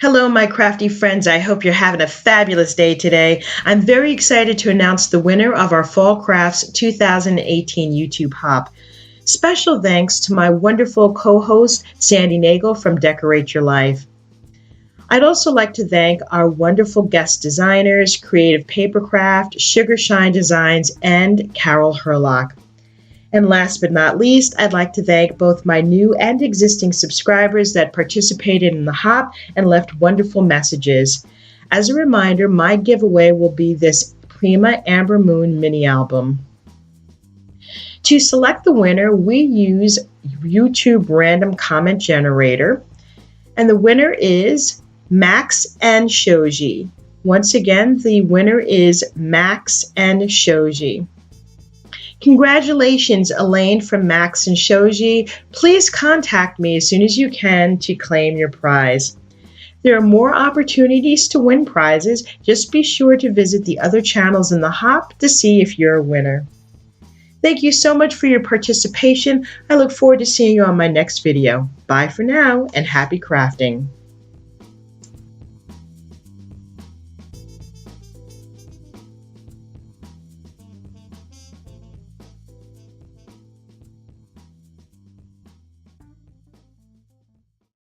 Hello, my crafty friends. I hope you're having a fabulous day today. I'm very excited to announce the winner of our Fall Crafts 2018 YouTube Hop. Special thanks to my wonderful co-host, Sandy Nagel from Decorate Your Life. I'd also like to thank our wonderful guest designers, Creative Papercraft, Sugar Shine Designs, and Carol Herlock. And last but not least, I'd like to thank both my new and existing subscribers that participated in the Hop and left wonderful messages. As a reminder, my giveaway will be this Prima Amber Moon mini album. To select the winner, we use YouTube random comment generator, and the winner is MaxandShoji. Once again, the winner is MaxandShoji. Congratulations, Elaine from MaxandShoji. Please contact me as soon as you can to claim your prize. There are more opportunities to win prizes. Just be sure to visit the other channels in the Hop to see if you're a winner. Thank you so much for your participation. I look forward to seeing you on my next video. Bye for now and happy crafting.